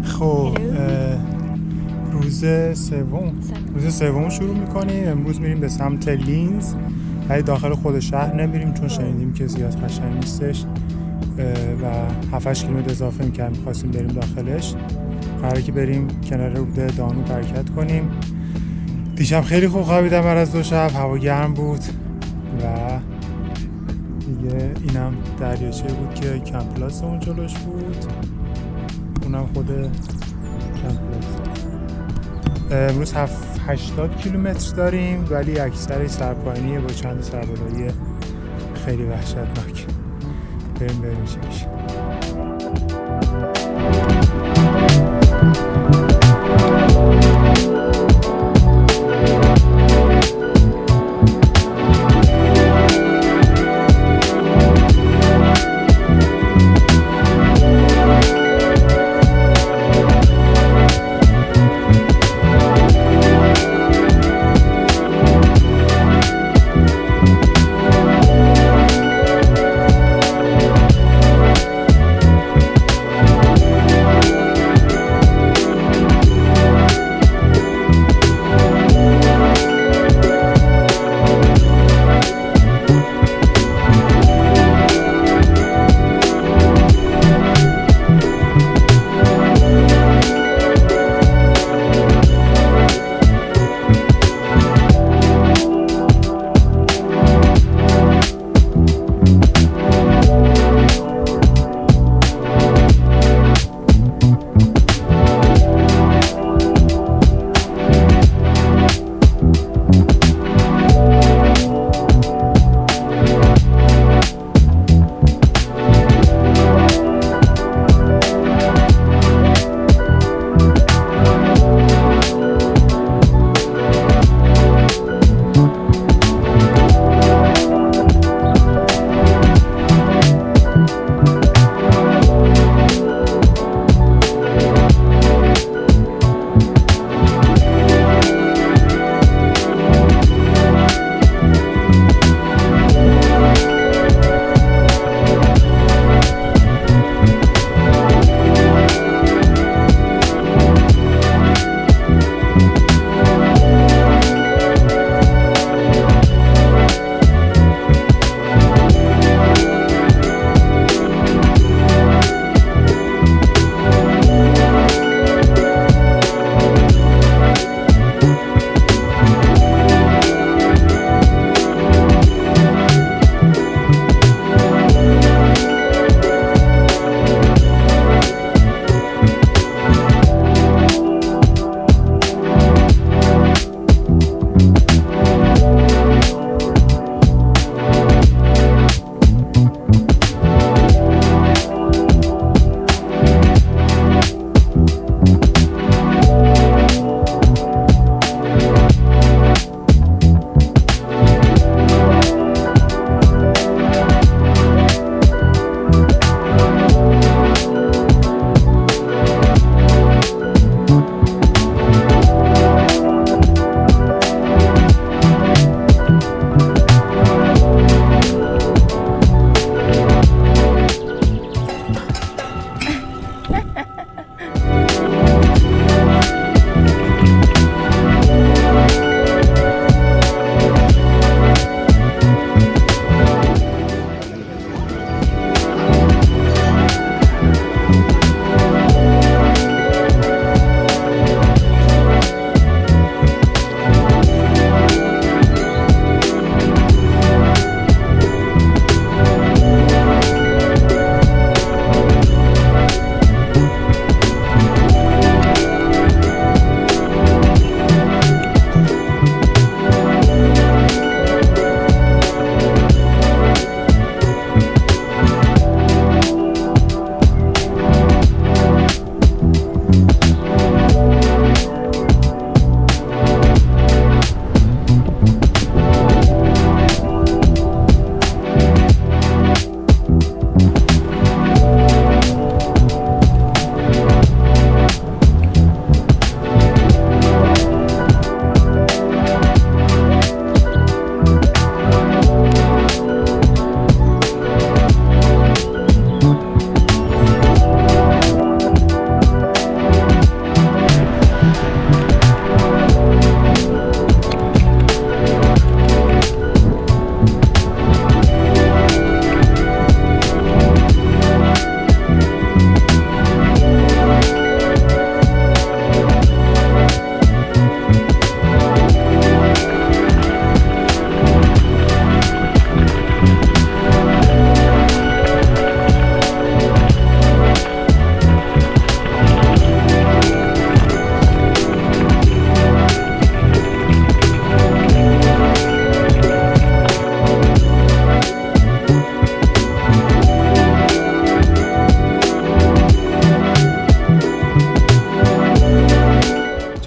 خب روز سوم شروع میکنیم. امروز میریم به سمت لینز، ولی داخل خود شهر نمیریم چون شنیدیم که زیاد قشنگ نیستش و 7-8 کیلومتر اضافه می‌کردیم می‌خواستیم بریم داخلش. قراره که بریم کنار رود دانوب حرکت کنیم. دیشب خیلی خوب خوابیدم بعد از 2 شب، هوا گرم بود و دیگه اینم دریاچه بود که کمپ پلاس اون جلوش بود، اونم خود کمپ پلاس. امروز 80 کیلومتر داریم ولی اکثرش سرپایینیه با چند سربالایی خیلی وحشتناک. بریم چی میشه.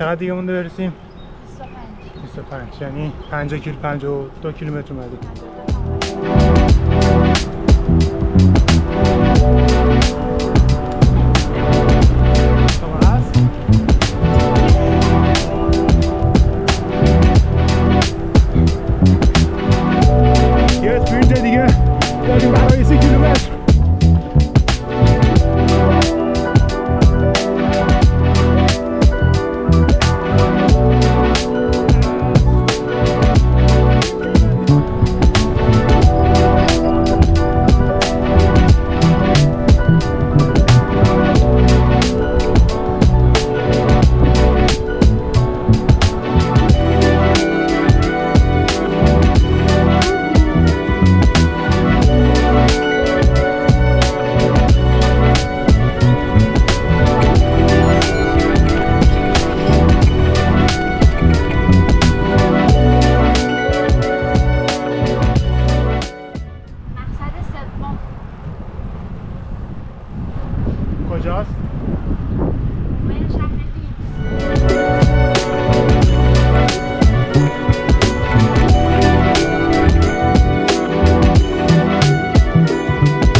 چقدر دیگه مونده برسیم؟ 25 25 یعنی 52 کیلومتر اومدیم. یه اسپرینت دیگه داریم برای 30 کیلومتر. مقصد سوم کجاست؟ من شهر